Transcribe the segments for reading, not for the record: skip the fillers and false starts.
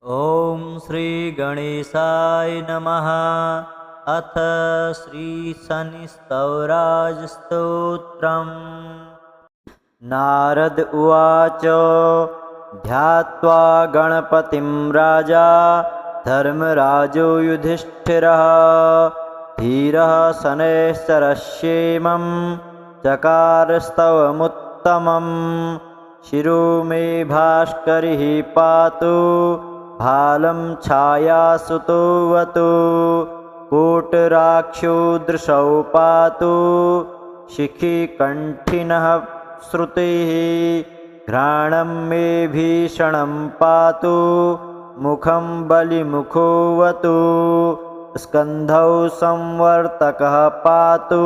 ॐ श्रीगणेशाय नमः। अथ श्रीशनिस्तवराजस्तोत्रम्। नारद उवाच। ध्यात्वा गणपतिं राजा धर्मराजो युधिष्ठिरः धीरः शनैश्चरश्येमं चकारस्तवमुत्तमम्। शिरो मे भास्करिः पातु भालं छायासुतोऽवतु। कोटराक्षो दृशौ पातु शिखिकण्ठिनः श्रुतिः। घ्राणं मे भीषणं पातु मुखं बलिमुखोऽवतु। स्कन्धौ संवर्तकः पातु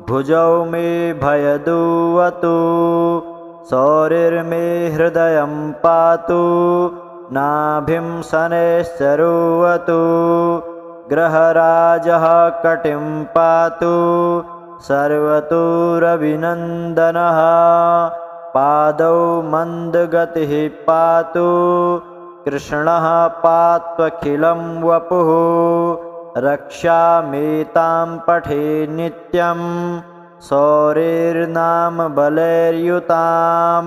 भुजौ मे भयदुऽवतु। शौरिर्मे हृदयं पातु नाभिं शनैश्चरोऽवतु। ग्रहराजः कटिं पातु सर्वतोरभिनन्दनः। पादौ मन्दगतिः पातु कृष्णः पात्वखिलं वपुः। रक्षामेतां पठे नित्यं शौरिर्नाम बलैर्युतां।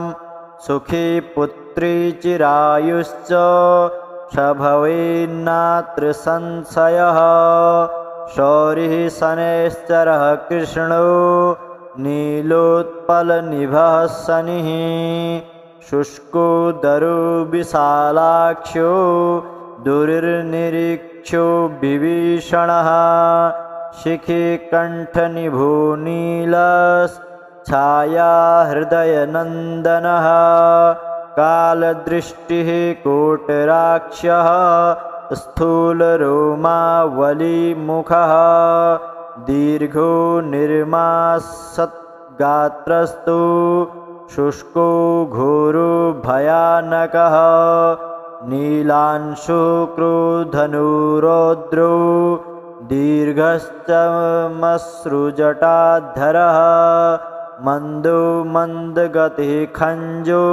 सुखी पुत्री चिरायुश्च स भवेन्नात्र संशयः। शौरिः शनैश्चरः कृष्णो नीलोत्पलनिभः शनिः। शुष्कोदरो विशालाक्षो दुर्निरीक्षो विभीषणः। शिखिकण्ठनिभो नीलश्छाया हृदयनन्दनः। कालदृष्टिः कोटराक्षः स्थूलरोमावलीमुखः। दीर्घो निर्मांसगात्रस्तु शुष्को घोरो भयानकः। नीलांशुक्रोधनुरौद्रो दीर्घश्चमश्रुजटाधरः। मन्दो मन्दगतिः खञ्जो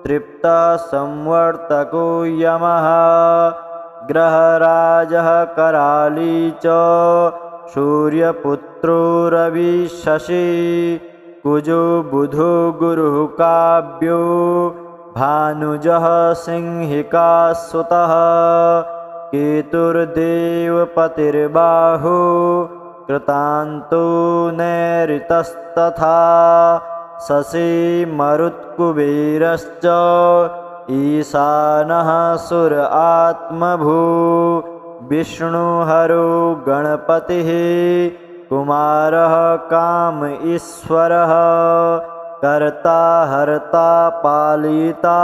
तृप्तः संवर्तको यमः। ग्रहराजः कराली च सूर्यपुत्रो रविशशि। कुजो बुधो गुरुः काव्यो भानुजः सिंहिकासुतः। केतुर्देवपतिर्बाहो कृतान्तो नैऋतस्तथा। शशी मरुत्कुबेरश्च ईशानः सुर आत्मभू। विष्णुहरो गणपतिः कुमारः काम ईश्वरः। कर्ता हर्ता पालिता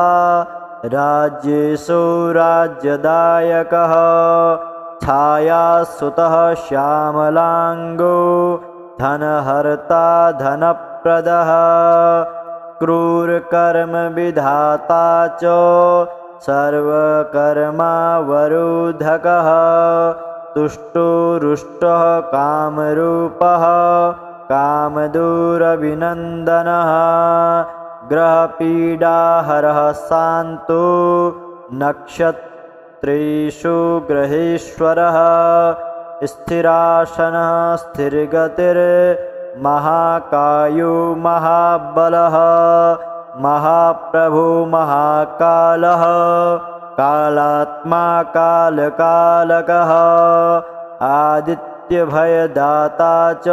राज्येषु राज्यदायकः। छायासुतः श्यामलाङ्गो धनहर्ता धनप्रदः। क्रूरकर्मविधाता च सर्वकर्मावरोधकः। तुष्टो रुष्टः कामरूपः कामदूरभिनन्दनः। ग्रहपीडाहरः शान्तो नक्षत्रेषु ग्रहेश्वरः। स्थिरासनः स्थिरगतिर्महाकायो महाबलः। महाप्रभो महाकालः कालात्मा कालकालकः। आदित्यभयदाता च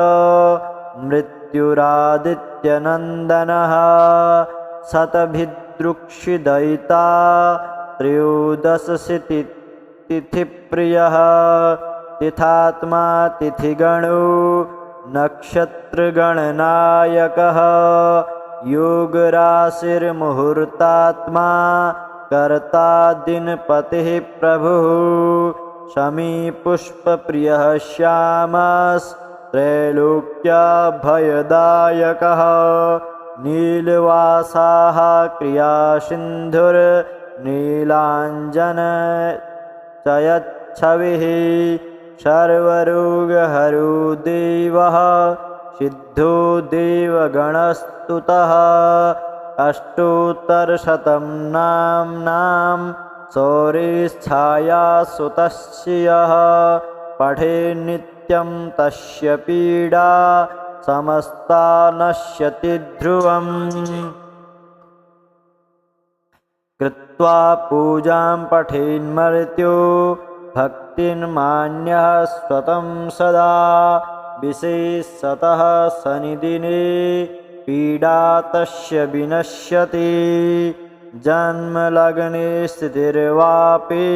मृत्युरादित्यनन्दनः। शतभिदृक्षिदयिता त्रयोदशतिथिप्रियः। तिथात्मा तिथिगणो नक्षत्रगणनायकः। योगराशिर्मुहूर्तात्मा कर्ता दिनपतिः प्रभुः। शमीपुष्पप्रियः श्यामस्त्रैलोक्याभयदायकः। नीलवासाः क्रियासिन्धुर्नीलाञ्जनचयच्छविः। सर्वरोगहरो देवः सिद्धो देवगणस्तुतः। अष्टोत्तरशतं नाम्नां सौरेच्छाया सुतस्य यः पठे नित्यं तस्य पीडा समस्ता नश्यति ध्रुवम्। कृत्वा पूजां पठेन्मर्त्यो भक्तिन्मान्यः स्वतं सदा विशेषतः शनिदिने पीडा तस्य विनश्यति। जन्मलग्ने स्थितिर्वापि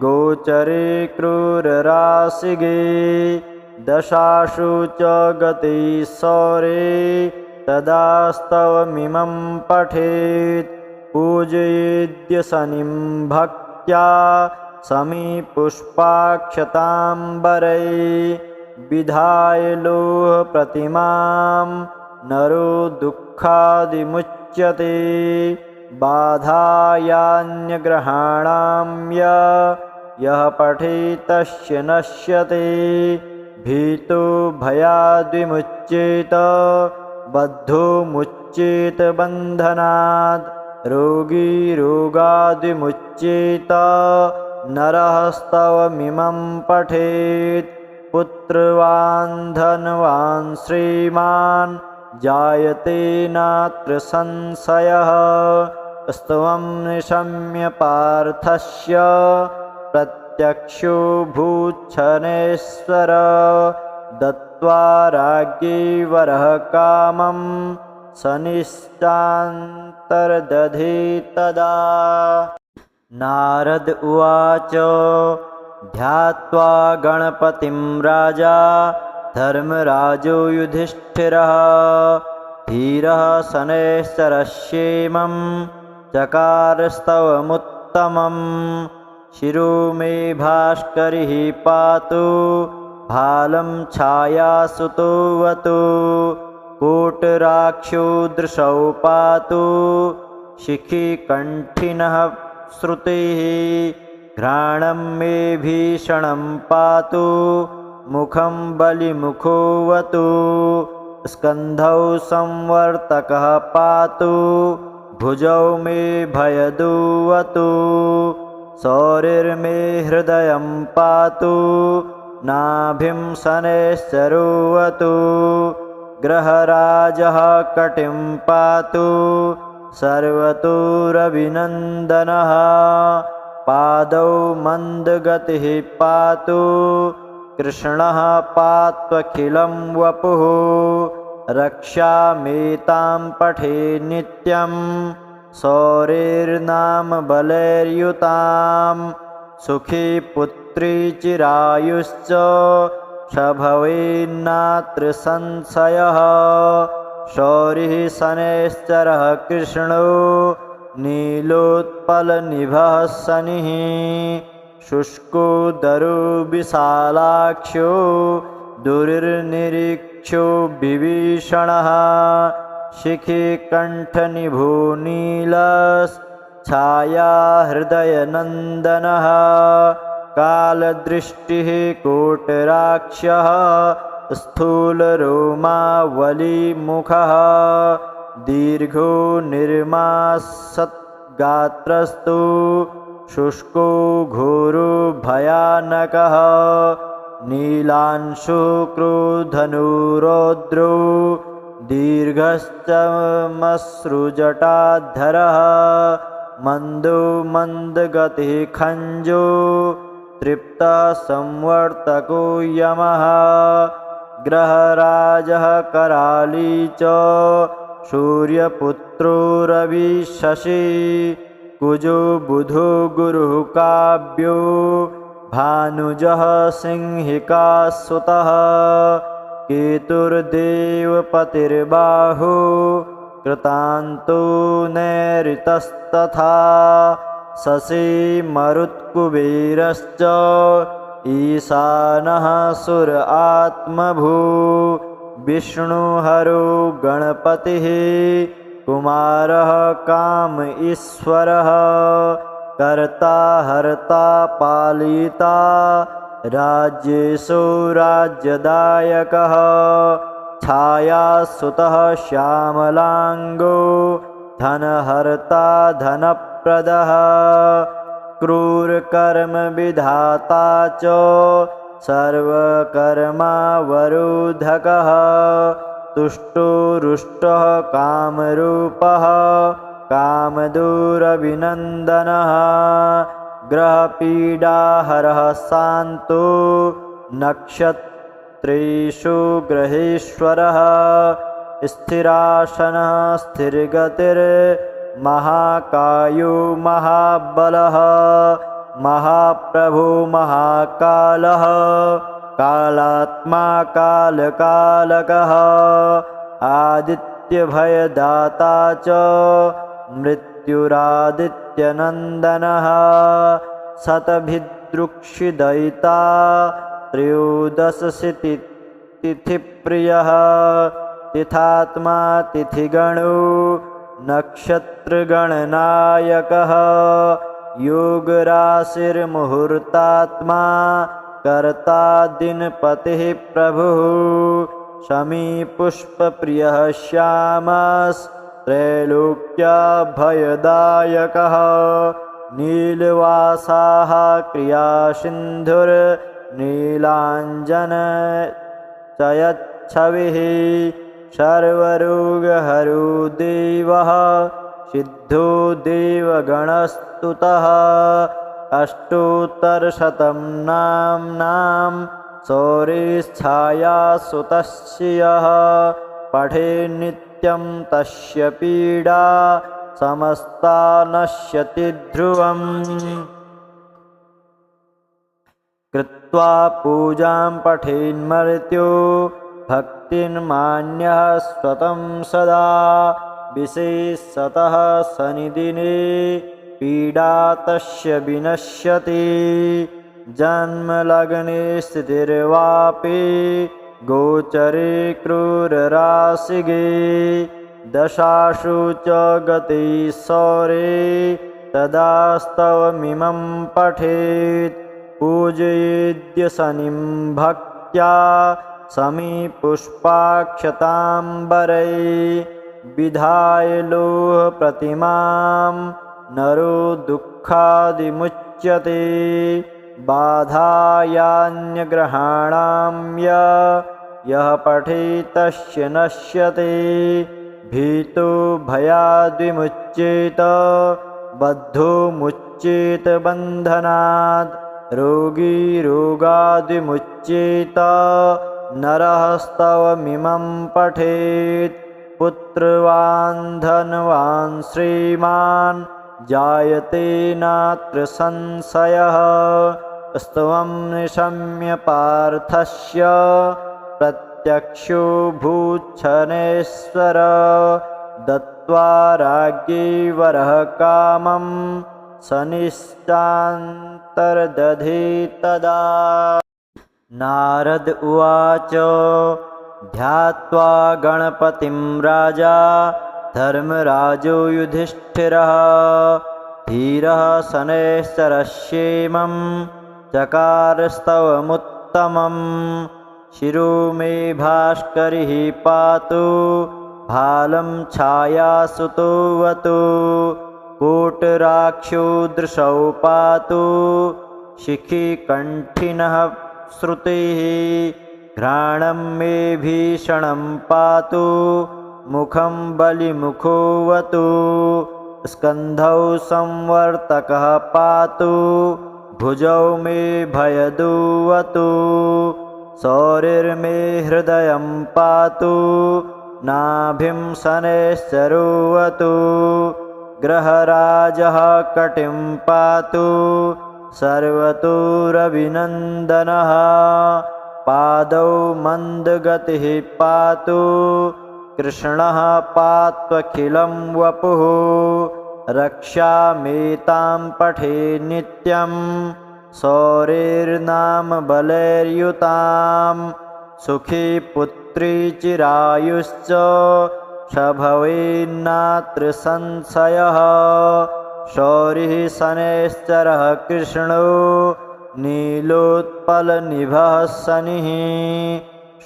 गोचरे क्रूरराशिगे दशासु च गते सौरे तदास्तवमिमं पठेत्। पूजयेद्य शनिं भक्त्या समीपुष्पाक्षताम्बरै विधाय लोहप्रतिमां नरो दुःखादिमुच्यते। बाधायान्यग्रहाणां यः पठेत् तस्य नश्यते। भीतो भयाद्विमुच्येत बद्धो मुच्येत बन्धनात्। रोगी रोगाद्विमुच्येत नरः स्तवमिमं पठेत्। पुत्रवान् धनवान् श्रीमान् जायते नात्र संशयः। स्तवं निशम्य पार्थस्य प्रत्यक्षो भूच्छनेश्वर। दत्त्वा राज्ञे वरः कामं शनिश्चान्तर्दधे तदा। नारद उवाच ध्यात्वा गणपतिं राजा धर्मराजो युधिष्ठिरः धीरः शनैश्चरस्येमं चकारस्तवमुत्तमम्। शिरो मे भास्करिः पातु भालं छायासुतोऽवतु। कोटराक्षो दृशौ पातु शिखिकण्ठिनः श्रुतिः। घ्राणं मे भीषणं पातु मुखं बलिमुखोऽवतु। स्कन्धौ संवर्तकः पातु भुजौ मे भयदुऽवतु। सौरिर्मे हृदयं पातु नाभिं शनैश्चरोऽवतु। ग्रहराजः कटिं पातु सर्वतोरभिनन्दनः। पादौ मन्दगतिः पातु कृष्णः पात्वखिलं वपुः। रक्षामेतां पठे नित्यं सौरेर्नाम बलैर्युतां। सुखी पुत्री चिरायुश्च स भवेन्नात्र संशयः। शौरिः शनैश्चरः कृष्णो नीलोत्पलनिभः शनिः। शुष्कोदरो विशालाक्षो दुर्निरीक्षो विभीषणः। शिखिकण्ठनिभो नीलश्छाया हृदयनन्दनः। कालदृष्टिः कोटराक्षः स्थूलरोमावलीमुखः। दीर्घो निर्मासद्गात्रस्तु शुष्को घोरो भयानकः। नीलांशु क्रोधनुरौद्रो दीर्घश्चमश्रुजटाधरः। मन्दो मन्दगतिः खञ्जो तृप्तः संवर्तको यमः। ग्रहराजः कराली च सूर्यपुत्रो रविशशि। कुजो बुधो गुरुः काव्यो भानुजः सिंहिकासुतः। केतुर्देवपतिर्बाहो कृतान्तो नैऋतस्तथा। शशी मरुत्कुबेरश्च ईशानः सुर आत्मभू। विष्णुहरो गणपतिः कुमारः काम ईश्वरः। कर्ता हर्ता पालिता राज्येषु राज्यदायकः। छायासुतः श्यामलाङ्गो धनहर्ता धनप्रदः। अक्रूरकर्म विधाता च सर्वकर्मावरोधकः तुष्टो रुष्टः कामरूपः कामदूरविनन्दनः ग्रहपीडाहरः शान्तो नक्षत्रेषु ग्रहेश्वरः स्थिरासनः स्थिरगतिर्महाकायो महाबलः महाप्रभो महाकालः कालात्मा कालकालकः आदित्यभयदाता च मृत्युरादित्यनन्दनः शतभिदृक्षिदयिता त्रयोदशतिथिप्रियः तिथात्मा तिथिगणो नक्षत्रगणनायकः योगराशिर्मुहूर्तात्मा कर्ता दिनपतिः प्रभुः शमीपुष्पप्रियः श्यामस्त्रैलोक्यभयदायकः नीलवासाः क्रियासिन्धुर्नीलाञ्जनचयच्छविः सर्वरोगहरो देवः सिद्धो देवगणस्तुतः अष्टोत्तरशतं नाम्नां शौर्यच्छायासुतस्य यः पठे नित्यं तस्य पीडा समस्ता नश्यति ध्रुवम् कृत्वा पूजां पठेन्मर्त्यो भक्तिर्मान्यः स्वतं सदा विशेषतः शनिदिने पीडा तस्य विनश्यति जन्मलग्ने स्थितिर्वापि गोचरे क्रूरराशिगे दशासु च गते सौरे तदास्तवमिमं पठेत् पूजयेद्य शनिं भक्त्या समीपुष्पाक्षताम्बरै विधाय लोहप्रतिमां नरो दुःखादिमुच्यते बाधायान्यग्रहाणां यः पठेत् तस्य नश्यते भीतो भयाद्विमुच्येत बद्धो मुच्येत बन्धनात् रोगी रोगाद्विमुच्येत नरः स्तवमिमं पठेत् पुत्रवान् धनवान् श्रीमान् जायते नात्र संशयः स्तवं निशम्य पार्थस्य प्रत्यक्षो भूच्छनेश्वर दत्त्वा राज्ञे वरः कामं शनिश्चान्तर्दधे तदा नारद उवाच ध्यात्वा गणपतिं राजा धर्मराजो युधिष्ठिरः धीरः शनैश्चरश्येमं चकारस्तवमुत्तमं शिरो मे भास्करिः पातु भालं छायासुतोऽवतु कोटराक्षो दृशौ पातु शिखिकण्ठिनः श्रुतिः घ्राणं मे भीषणं पातु मुखं बलिमुखोऽवतु स्कन्धौ संवर्तकः पातु भुजौ मे भयदुऽवतु शौरिर्मे हृदयं पातु नाभिं शनैश्चरोऽवतु ग्रहराजः कटिं पातु सर्वतोरभिनन्दनः पादौ मन्दगतिः पातु कृष्णः पात्वखिलं वपुः रक्षामेतां पठे नित्यं शौरिर्नाम बलैर्युतां सुखी पुत्री चिरायुश्च स भवेन्नात्र संशयः शौरिः शनैश्चरः कृष्णो नीलोत्पलनिभः शनिः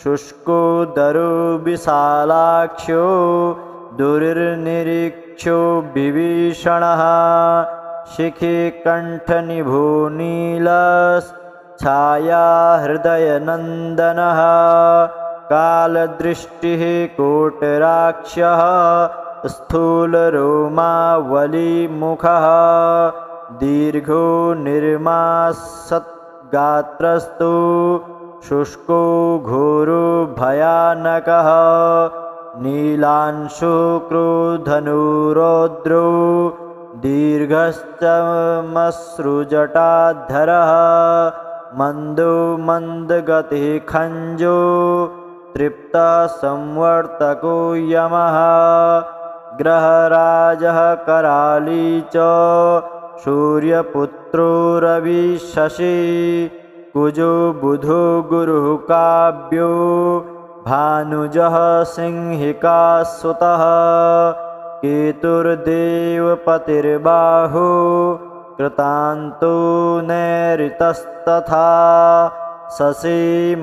शुष्कोदरो विशालाक्षो दुर्निरीक्षो विभीषणः शिखिकण्ठनिभूनीलच्छाया हृदयनन्दनः कालदृष्टिः कोटराक्षः स्थूलरोमावलीमुखः दीर्घो निर्मासत्गात्रस्तु शुष्को घोरो भयानकः नीलांशुक्रोधनुरौद्रो दीर्घश्चमसृजटाधरः मन्दो मन्दगतिः खञ्जो तृप्तः संवर्तको यमः ग्रहराजः कराली च सूर्यपुत्रो रविशशि कुजो बुधो गुरुः काव्यो भानुजः सिंहिकासुतः केतुर्देवपतिर्बाहु कृतान्तो नैऋतस्तथा शशी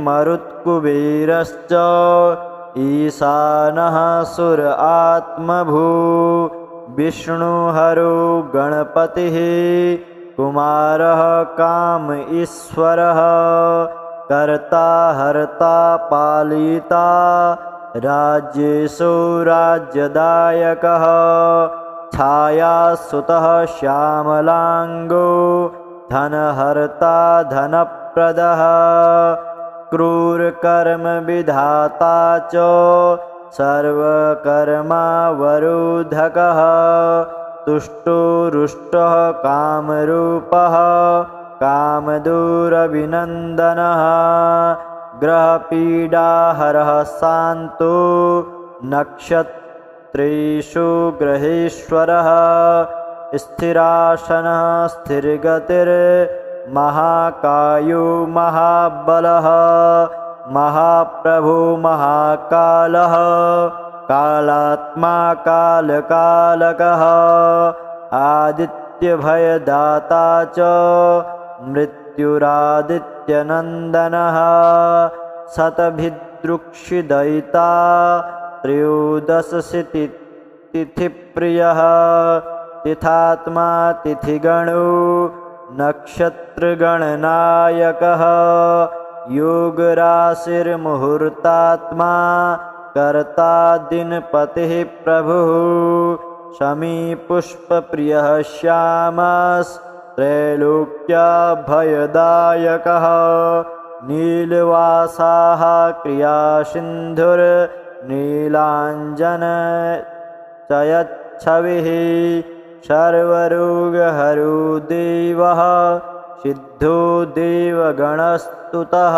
मरुत्कुबेरश्च ईशानः सुर आत्मभू विष्णुहरो गणपतिः कुमारः काम ईश्वरः कर्ता हर्ता पालिता राज्येषु राज्यदायकः छायासुतः श्यामलाङ्गो धनहर्ता धनप्रदः क्रूरकर्मविधाता च सर्वकर्मावरोधकः तुष्टो रुष्टः कामरूपः कामदूरविनन्दनः ग्रहपीडाहरः शान्तो नक्षत्रेषु ग्रहेश्वरः स्थिरासनः स्थिरगतिर्महाकायो महाबलः महाप्रभो महाकालः कालात्मा कालकालकः आदित्यभयदाता च मृत्युरादित्यनन्दनः शतभिदृक्षिदयिता त्रयोदशतिथिप्रियः तिथात्मा तिथिगणो नक्षत्रगणनायकः योगराशिर्मुहूर्तात्मा कर्ता दिनपतिः प्रभुः शमीपुष्पप्रियः श्यामस्त्रैलोक्याभयदायकः नीलवासाः क्रियासिन्धुर्नीलाञ्जनचयच्छविः सर्वरोगहरो देवः सिद्धो देवगणस्तुतः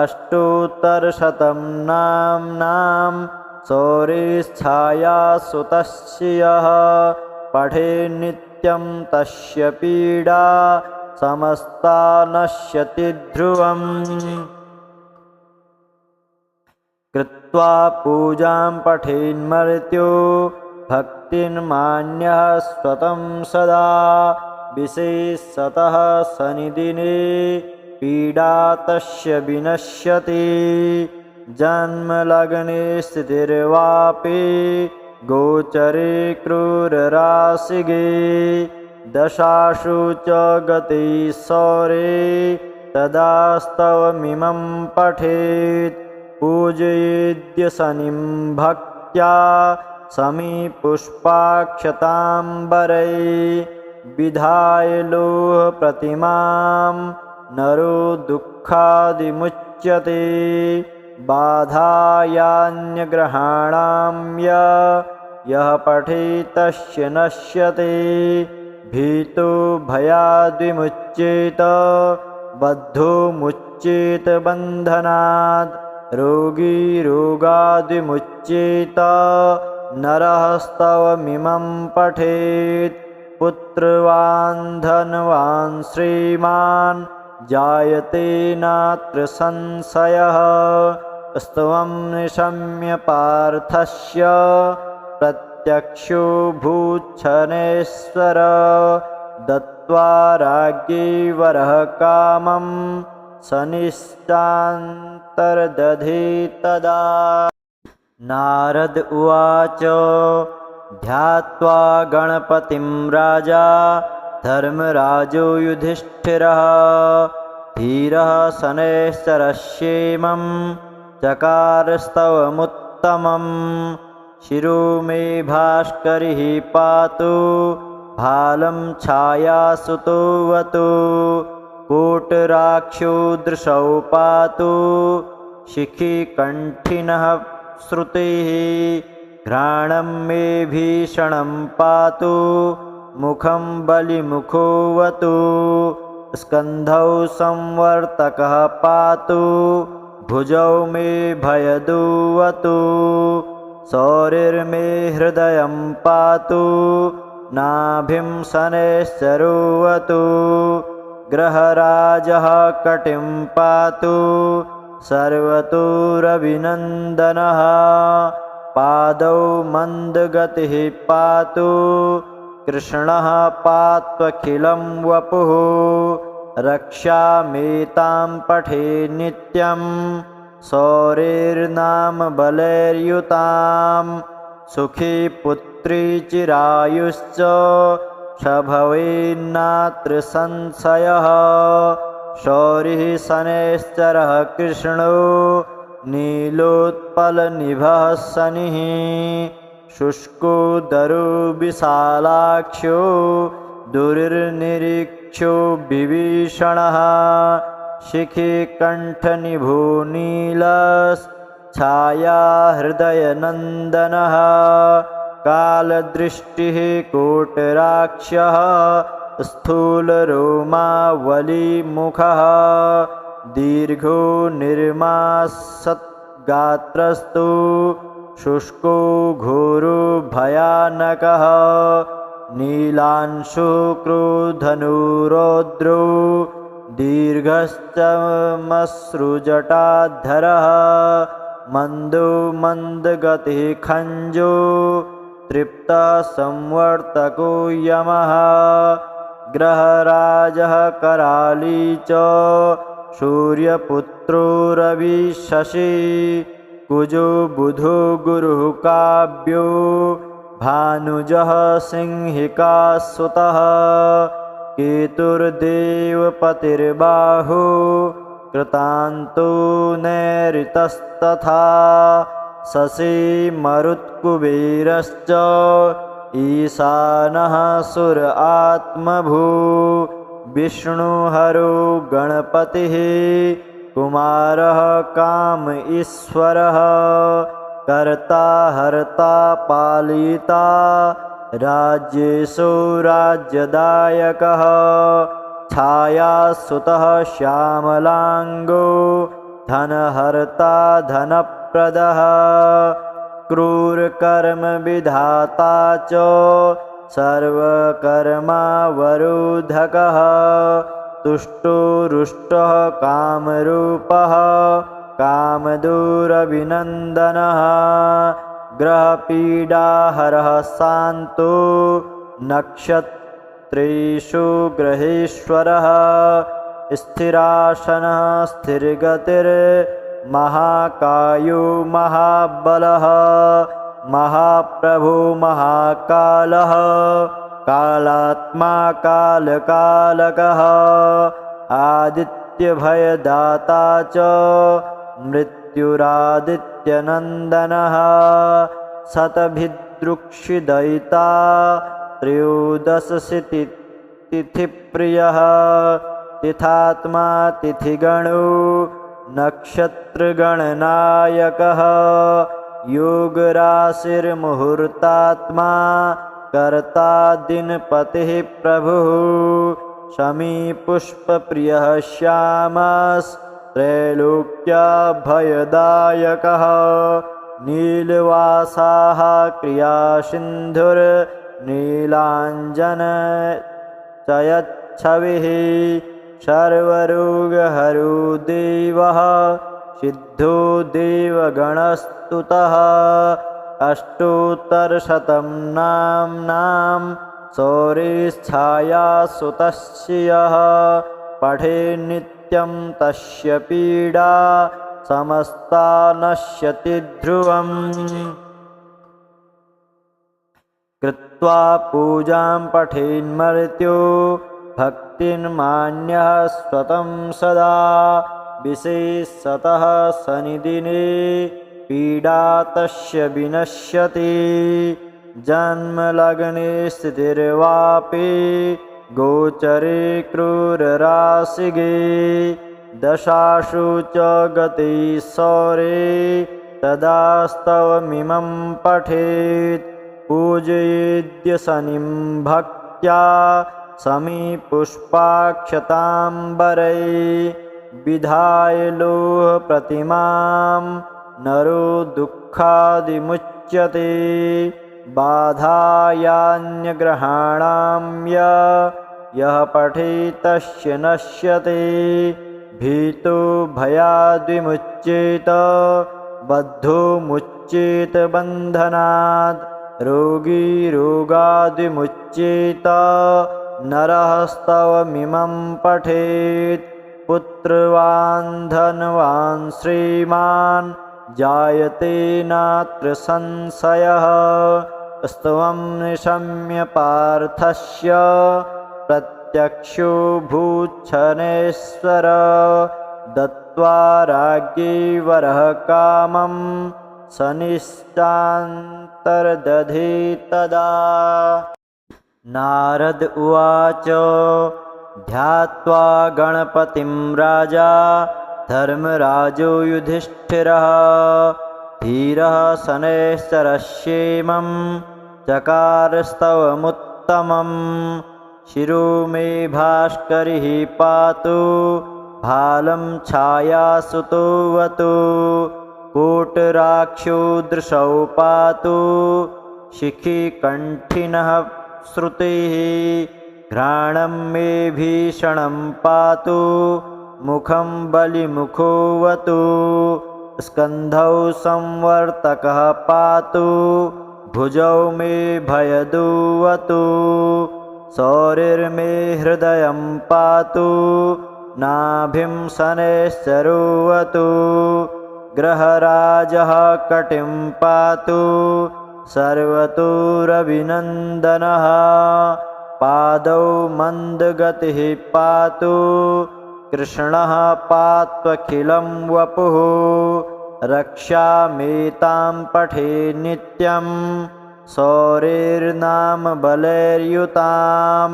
अष्टोत्तरशतं नाम्नां शौर्यच्छायासुतस्य यः पठे नित्यं तस्य पीडा समस्ता नश्यति ध्रुवम् कृत्वा पूजां पठेन्मर्त्यो भक्तिर्मान्यः स्वतं सदा विशेषतः शनिदिने पीडा तस्य विनश्यति जन्मलग्ने स्थितिर्वापि गोचरे क्रूरराशिगे दशासु च गते सौरे तदास्तवमिमं पठेत् पूजयेद्य शनिं भक्त्या समीपुष्पाक्षताम्बरै विधाय लोहप्रतिमां नरो दुःखादिमुच्यते बाधायान्यग्रहाणां यः पठेत् तस्य नश्यते भीतो भयाद्विमुच्येत बद्धो मुच्येत बन्धनात् रोगी रोगाद्विमुच्येत नरः स्तवमिमं पठेत् पुत्रवान् धनवान् श्रीमान् जायते नात्र संशयः स्तवं निशम्य पार्थस्य प्रत्यक्षो भूच्छनेश्वर दत्त्वा राज्ञे वरः कामं शनिश्चान्तर्दधे तदा नारद उवाच ध्यात्वा गणपतिं राजा धर्मराजो युधिष्ठिरः धीरः शनैश्चरश्येमं चकारस्तवमुत्तमम् शिरो मे भास्करिः पातु भालं छायासुतोऽवतु कोटराक्षो दृशौ पातु शिखिकण्ठिनः श्रुतिः घ्राणं मे भीषणं पातु मुखं बलिमुखोऽवतु स्कन्धौ संवर्तकः पातु भुजौ मे भयदुऽवतु शौरिर्मे हृदयं पातु नाभिं शनैश्चरोऽवतु ग्रहराजः कटिं पातु सर्वतोरभिनन्दनः पादौ मन्दगतिः पातु कृष्णः पात्वखिलं वपुः रक्षामेतां पठे नित्यं शौरिर्नाम बलैर्युतां सुखी पुत्री चिरायुश्च स भवेन्नात्र संशयः शौरिः शनैश्चरः कृष्णो नीलोत्पलनिभः शनिः शुष्कोदरो विशालाक्षो दुर्निरीक्षो विभीषणः शिखिकण्ठनिभो नीलश्छाया हृदयनन्दनः कालदृष्टिः कोटराक्षः स्थूलरोमावलीमुखः दीर्घो निर्मासत्गात्रस्तु शुष्को घोरो भयानकः नीलांशु क्रोधनुरौद्रो दीर्घश्चमश्रुजटाधरः मन्दो मन्दगतिः खञ्जो तृप्तः संवर्तको यमः ग्रहराजः कराली च सूर्यपुत्रो रविशशि कुजो बुधो गुरुः काव्यो भानुजः सिंहिकासुतः केतुर्देवपतिर्बाहो कृतान्तो नैऋतस्तथा शशी मरुत्कुबेरश्च ईशानः सुर आत्मभू विष्णुहरो गणपतिः कुमारः काम ईश्वरः कर्ता हर्ता पालिता राज्येषु राज्यदायकः छायासुतः श्यामलाङ्गो धनहर्ता धनप्रदः क्रूरकर्मविधाता च सर्वकर्मावरोधकः तुष्टो रुष्टः कामरूपः कामदूरभिनन्दनः ग्रहपीडाहरः शान्तो नक्षत्रेषु ग्रहेश्वरः स्थिरासनः स्थिरगतिर्महाकायो महाबलः महाप्रभो महाकालः कालात्मा कालकालकः आदित्यभयदाता च मृत्युरादित्यनन्दनः शतभिदृक्षिदयिता त्रयोदशतिथिप्रियः तिथात्मा तिथिगणो नक्षत्रगणनायकः योगराशिर्मुहूर्तात्मा कर्ता दिनपतिः प्रभुः शमीपुष्पप्रियः श्यामस्त्रैलोक्याभयदायकः नीलवासाः क्रियासिन्धुर्नीलाञ्जनचयच्छविः सर्वरोगहरो देवः सिद्धो देवगणस्तुतः अष्टोत्तरशतं नाम्नां शौरिश्छायासुतस्य यः पठे नित्यं तस्य पीडा समस्ता नश्यति ध्रुवम्। कृत्वा पूजां पठेन्मर्त्यो भक्तिन्मान्यः स्वतं सदा विशेषतः शनिदिने पीडा तस्य विनश्यति जन्मलग्ने स्थितिर्वापि गोचरे क्रूरराशिगे दशासु च गते सौरे तदास्तवमिमं पठेत् पूजयेद्य शनिं भक्त्या समीपुष्पाक्षताम्बरै विधाय लोहप्रतिमां नरो दुःखादिमुच्यते बाधायान्यग्रहाणां यः पठेत् तस्य नश्यते भीतो भयाद्विमुच्येत बद्धो मुच्येत बन्धनात् रोगी रोगाद्विमुच्येत नरः स्तवमिमं पठेत् पुत्रवान् धनवान् श्रीमान् जायते नात्र संशयः स्तवं निशम्य पार्थस्य प्रत्यक्षो भूच्छनेश्वर दत्त्वा राज्ञै वरः कामं शनिश्चान्तर्दधे तदा। नारद उवाच ध्यात्वा गणपतिं राजा धर्मराजो युधिष्ठिरः धीरः शनैश्चरश्येमं चकारस्तवमुत्तमम् शिरो मे भास्करिः पातु भालं छायासुतोऽवतु कोटराक्षो दृशौ पातु शिखिकण्ठिनः श्रुतिः घ्राणं मे भीषणं पातु मुखं बलिमुखोऽवतु स्कन्धौ संवर्तकः पातु भुजौ मे भयदुऽवतु शौरिर्मे हृदयं पातु नाभिं शनैश्चरोऽवतु ग्रहराजः कटिं पातु सर्वतोरभिनन्दनः पादौ मन्दगतिः पातु कृष्णः पात्वखिलं वपुः रक्षामेतां पठे नित्यं शौरिर्नाम बलैर्युतां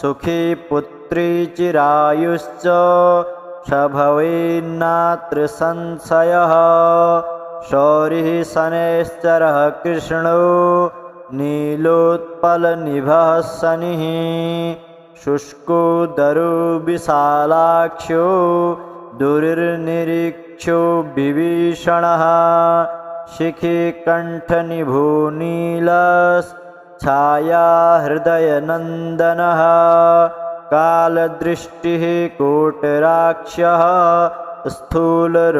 सुखी पुत्री चिरायुश्च स भवेन्नात्र संशयः शौरिः शनैश्चरः कृष्णो नीलोत्पलनिभः शनिः शुष्कोदरो विशालाक्षो दुर्निरीक्षो विभीषणः शिखिकण्ठनिभो नीलच्छाया हृदयनन्दनः कालदृष्टिः कोटराक्षः स्थूलरोमावलीमुखः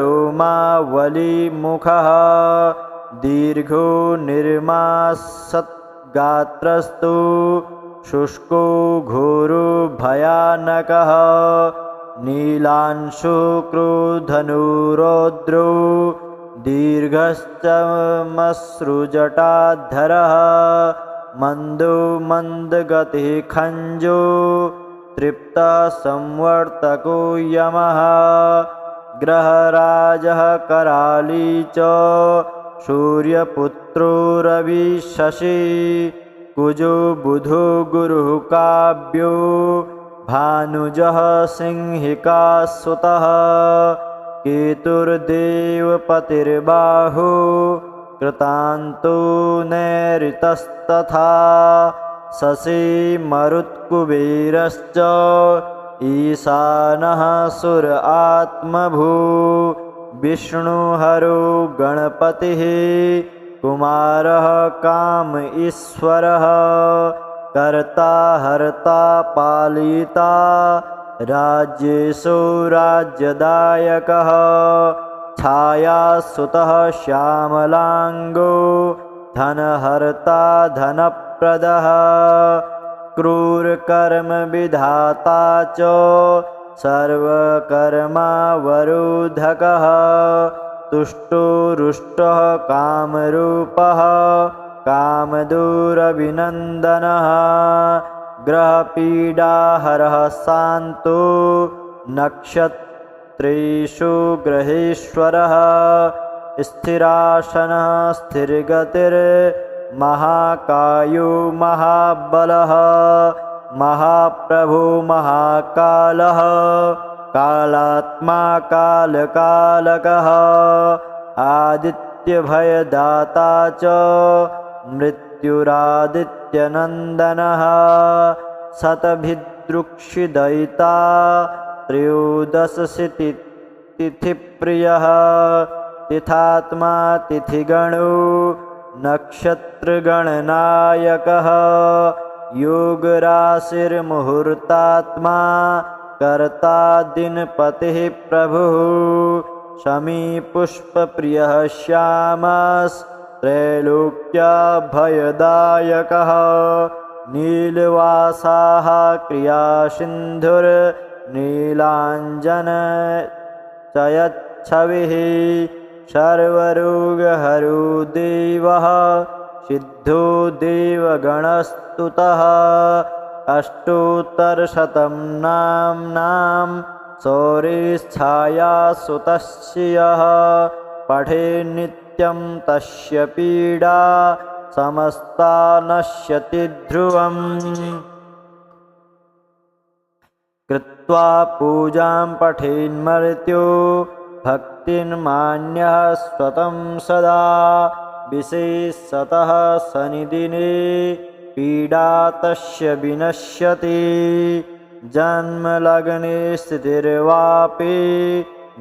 दीर्घो निर्मासत्गात्रस्तु शुष्को घोरो भयानकः नीलांशु क्रोधनुरौद्रो दीर्घश्चमश्रुजटाधरः मन्दो मन्दगतिः खञ्जो तृप्तः संवर्तको यमः ग्रहराजः कराली च सूर्यपुत्रो रविशशि कुजो बुधो गुरुः काव्यो भानुजः सिंहिकासुतः केतुर्देवपतिर्बाहो कृतान्तो नैऋतस्तथा शशी मरुत्कुबेरश्च ईशानः सुर आत्मभू विष्णुहरो गणपतिः कुमारः काम ईश्वरः कर्ता हर्ता पालिता राज्येषु राज्यदायकः छायासुतः श्यामलाङ्गो धनहर्ता धनप्रदः क्रूरकर्मविधाता च सर्वकर्मावरोधकः तुष्टो रुष्टः कामरूपः कामदूरविनन्दनः ग्रहपीडाहरः शान्तो नक्षत्रेषु ग्रहेश्वरः स्थिरासनः स्थिरगतिर्महाकायो महाबलः महाप्रभो महाकालः कालात्मा कालकालकः आदित्यभयदाता च मृत्युरादित्यनन्दनः शतभिदृक्षिदयिता त्रयोदशतिथिप्रियः तिथात्मा तिथिगणो नक्षत्रगणनायकः योगराशिर्मुहूर्तात्मा कर्ता दिनपतिः प्रभुः शमीपुष्पप्रियः श्यामस्त्रैलोक्याभयदायकः नीलवासाः क्रियासिन्धुर्नीलाञ्जनचयच्छविः सर्वरोगहरो देवः सिद्धो देवगणस्तुतः अष्टोत्तरशतं नाम्नां शौर्यच्छायासुतस्य यः पठे नित्यं तस्य पीडा समस्ता नश्यति ध्रुवम् कृत्वा पूजां पठेन्मर्त्यो भक्तिन्मान्यः स्वतं सदा विशेषतः शनिदिने पीडा तस्य विनश्यति जन्मलग्ने स्थितिर्वापि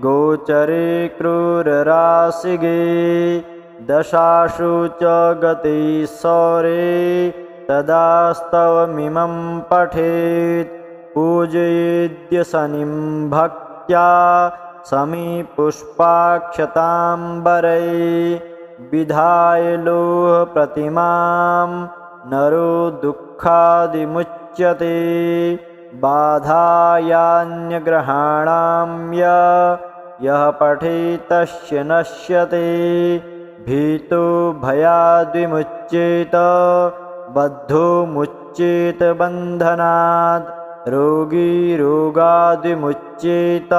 गोचरे क्रूरराशिगे दशासु च गते सौरे तदा स्तवमिमं पठेत् पूजयेद्य शनिं भक्त्या समीपुष्पाक्षताम्बरै विधाय लोहप्रतिमां नरो दुःखादिमुच्यते बाधायान्यग्रहाणां यः पठेत् तस्य नश्यते भीतो भयाद्विमुच्येत बद्धो मुच्येत बन्धनात् रोगी रोगाद्विमुच्येत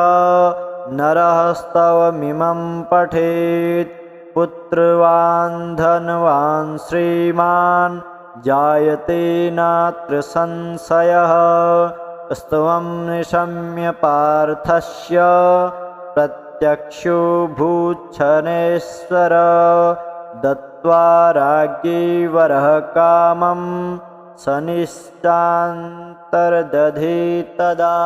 नरः स्तवमिमं पठेत् पुत्रवान् धनवान् श्रीमान् जायते नात्र संशयः स्तवं निशम्य पार्थस्य प्रत्यक्षो भूच्छनेश्वर दत्त्वा राज्ञे वरः कामं शनिश्चान्तर्दधे तदा।